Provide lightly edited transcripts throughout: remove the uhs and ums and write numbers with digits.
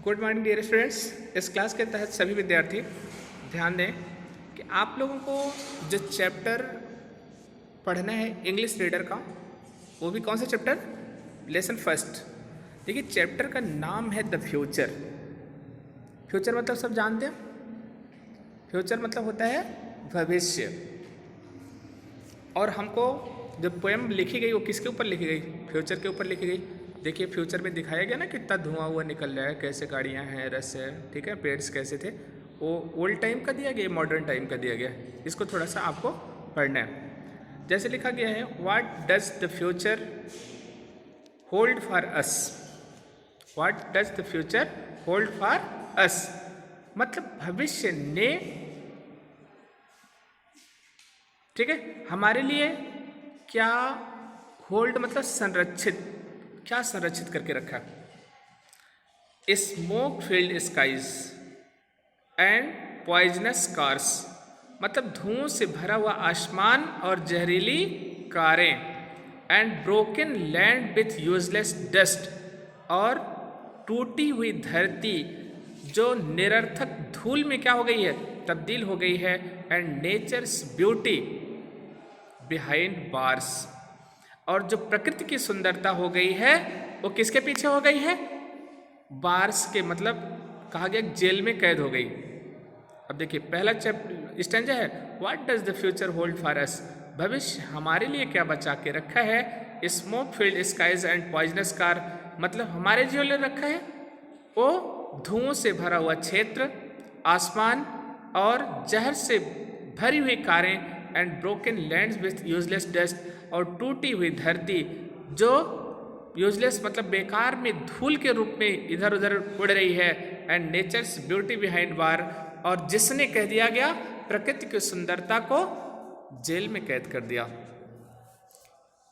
Good morning dear students. इस class के तहत सभी विद्यार्थी ध्यान दें कि आप लोगों को जो चैप्टर पढ़ना है इंग्लिश रीडर का, वो भी कौन सा चैप्टर, लेसन फर्स्ट। देखिए चैप्टर का नाम है द फ्यूचर। फ्यूचर मतलब सब जानते हैं, फ्यूचर मतलब होता है भविष्य। और हमको जो पोएम लिखी गई वो किसके ऊपर लिखी गई, फ्यूचर के ऊपर लिखी गई। देखिए फ्यूचर में दिखाया गया ना कितना धुआं हुआ निकल रहा है, कैसे गाड़ियाँ हैं, रस है, ठीक है, पेड्स कैसे थे। वो ओल्ड टाइम का दिया गया, मॉडर्न टाइम का दिया गया। इसको थोड़ा सा आपको पढ़ना है। जैसे लिखा गया है, what does the future hold for us. What does the future hold for अस मतलब भविष्य ने, ठीक है, हमारे लिए क्या होल्ड मतलब संरक्षित, क्या संरक्षित करके रखा। Smoke filled skies and poisonous cars मतलब धुओं से भरा हुआ आसमान और जहरीली कारें। And broken land with useless dust और टूटी हुई धरती जो निरर्थक धूल में क्या हो गई है, तब्दील हो गई है। And nature's beauty behind bars और जो प्रकृति की सुंदरता हो गई है वो किसके पीछे हो गई है, बार्स के, मतलब कहा गया जेल में कैद हो गई। अब देखिए पहला स्टैंजा है, what does the future hold for us, भविष्य हमारे लिए क्या बचा के रखा है। Smoke filled skies and poisonous car मतलब हमारे जो ले रखा है वो धुओं से भरा हुआ क्षेत्र, आसमान और जहर से भरी हुई कारें। And broken lands with useless dust और टूटी हुई धरती जो यूजलेस मतलब बेकार में धूल के रूप में इधर उधर उड़ रही है। एंड नेचर्स ब्यूटी बिहाइंड वार और जिसने कह दिया गया प्रकृति की सुंदरता को जेल में कैद कर दिया।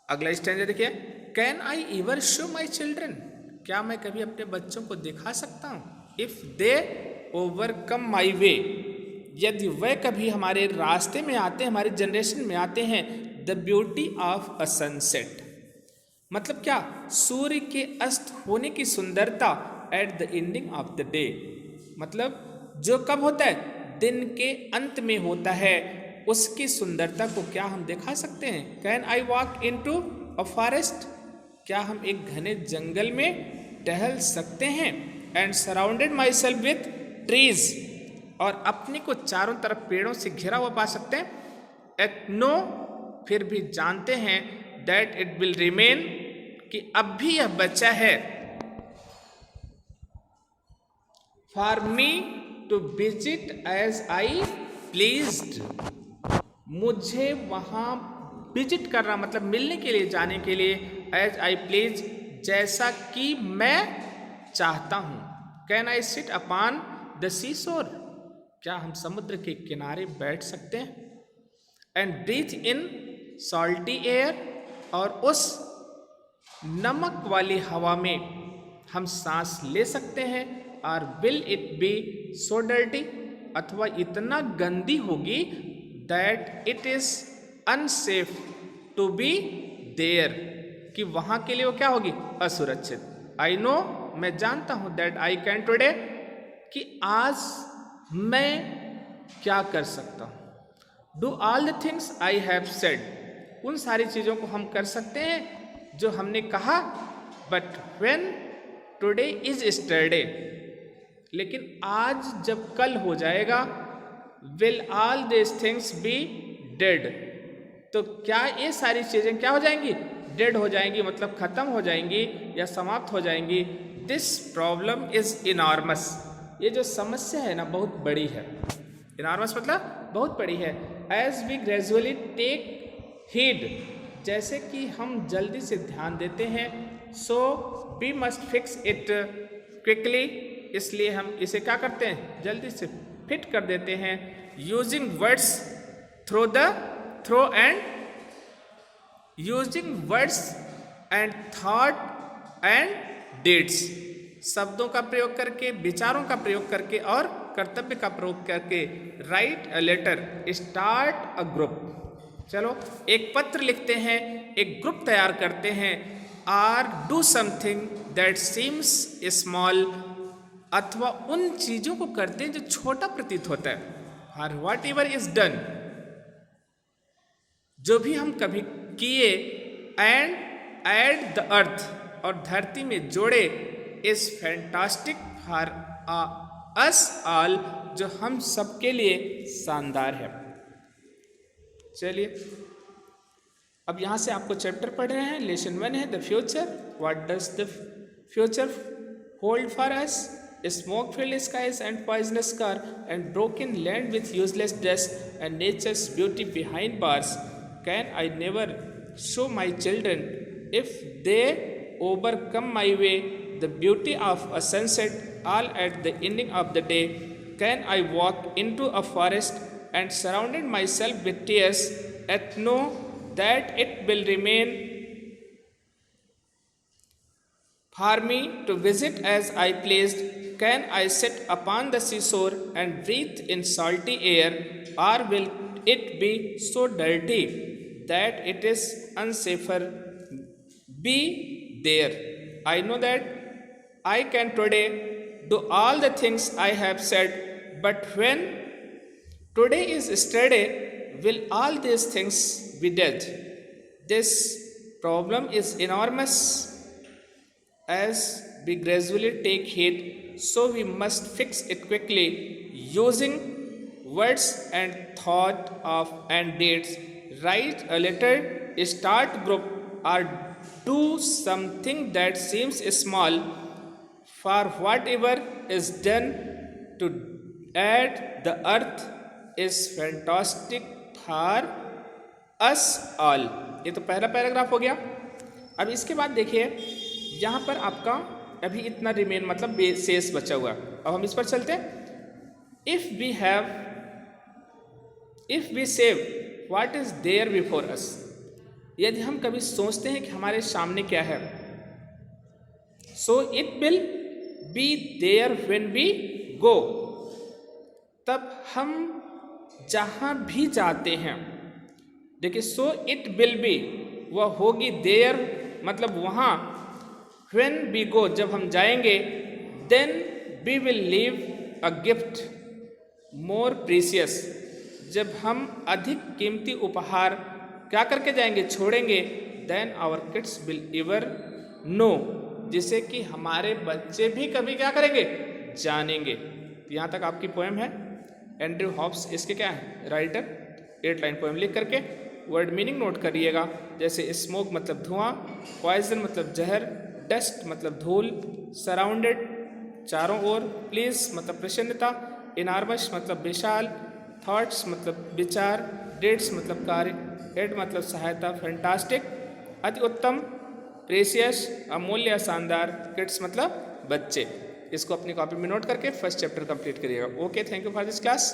अगला स्टैंजा देखिए, can I ever show my children, क्या मैं कभी अपने बच्चों को दिखा सकता हूँ। इफ दे ओवरकम माई वे, यदि वह कभी हमारे रास्ते में आते हैं, हमारी जनरेशन में आते हैं। The beauty of a sunset मतलब क्या, सूर्य के अस्त होने की सुंदरता। At the ending of the day मतलब जो कब होता है, दिन के अंत में होता है, उसकी सुंदरता को क्या हम दिखा सकते हैं। Can I walk into a forest, क्या हम एक घने जंगल में टहल सकते हैं। And surrounded myself with trees और अपने को चारों तरफ पेड़ों से घिरा हुआ पा सकते हैं। एट नो फिर भी जानते हैं, दैट इट विल रिमेन कि अब भी यह बचा है। For me to visit as I pleased, मुझे वहां विजिट करना मतलब मिलने के लिए, जाने के लिए। एज आई प्लीज जैसा कि मैं चाहता हूं। Can I sit upon the sea shore, क्या हम समुद्र के किनारे बैठ सकते हैं। And breathe in salty air और उस नमक वाली हवा में हम सांस ले सकते हैं। और will it be so dirty अथवा इतना गंदी होगी, that it is unsafe to be there कि वहां के लिए वो क्या होगी, असुरक्षित। आई नो मैं जानता हूं, दैट आई कैन टुडे कि आज मैं क्या कर सकता हूं। Do all the things I have said, उन सारी चीजों को हम कर सकते हैं जो हमने कहा। But when today is yesterday, लेकिन आज जब कल हो जाएगा, will all this things B dead, तो क्या ये सारी चीजें क्या हो जाएंगी, डेड हो जाएंगी मतलब खत्म हो जाएंगी या समाप्त हो जाएंगी। दिस प्रॉब्लम इज इनॉर्मस, ये जो समस्या है ना बहुत बड़ी है। इनॉर्मस मतलब बहुत बड़ी है। As we gradually take heed, जैसे कि हम जल्दी से ध्यान देते हैं। So we must fix it quickly, इसलिए हम इसे क्या करते हैं, जल्दी से फिट कर देते हैं। Using words through and using words and thought and deeds, शब्दों का प्रयोग करके, विचारों का प्रयोग करके और कर्तव्य का प्रयोग करके। Write a letter, start a group, चलो एक पत्र लिखते हैं, एक ग्रुप तैयार करते हैं। Or do something that seems small अथवा उन चीजों को करते हैं जो छोटा प्रतीत होता है। और वॉट एवर इज डन, जो भी हम कभी किए, एंड एड द अर्थ, और धरती में जोड़े, is fantastic for us all, जो हम सबके लिए शानदार है। चलिए अब यहां से आपको चैप्टर पढ़ रहे हैं। लेसन 1 है the future. What does the future hold for us? Smoke field skies and poisonous car and broken land with useless dust and nature's beauty behind bars. Can I never show my children, if they overcome my way, the beauty of a sunset all at the ending of the day? Can I walk into a forest and surrounded myself with tears, and know that it will remain for me to visit as I pleased? Can I sit upon the seashore and breathe in salty air, or will it be so dirty that it is unsafer be there? I know that I can today do all the things I have said, but when today is yesterday, will all these things be dead? This problem is enormous. As we gradually take heed, so we must fix it quickly, using words and thought of and deeds. Write a letter, start group, or do something that seems small, for whatever is done to add the earth is fantastic for us all. ये तो पहला paragraph हो गया। अब इसके बाद देखिए यहाँ पर आपका अभी इतना रिमेन मतलब शेष बचा हुआ। अब हम इस पर चलते हैं। If we save what is there before us, यदि हम कभी सोचते हैं कि हमारे सामने क्या है, so it will be there when we go, तब हम जहां भी जाते हैं, देखिए सो इट विल बी वह होगी, देयर मतलब वहां, when we go जब हम जाएंगे, then we will leave a gift more precious, जब हम अधिक कीमती उपहार क्या करके जाएंगे, छोड़ेंगे, then our kids will ever know, जिसे कि हमारे बच्चे भी कभी क्या करेंगे, जानेंगे। यहाँ तक आपकी पोएम है। एंड्रयू हॉब्स इसके क्या है, राइटर। 8 लाइन पोएम लिख करके वर्ड मीनिंग नोट करिएगा। जैसे स्मोक मतलब धुआं, पॉइजन मतलब जहर, डस्ट मतलब धूल, सराउंडेड चारों ओर, प्लीज मतलब प्रसन्नता, इनार्मस मतलब विशाल, थॉट्स मतलब विचार, डेट्स मतलब कार्य, हेड मतलब सहायता, फैंटास्टिक अति उत्तम, प्रेसियस अमूल्य शानदार, किड्स मतलब बच्चे। इसको अपनी कॉपी में नोट करके फर्स्ट चैप्टर कंप्लीट करिएगा। Okay, thank you for this class.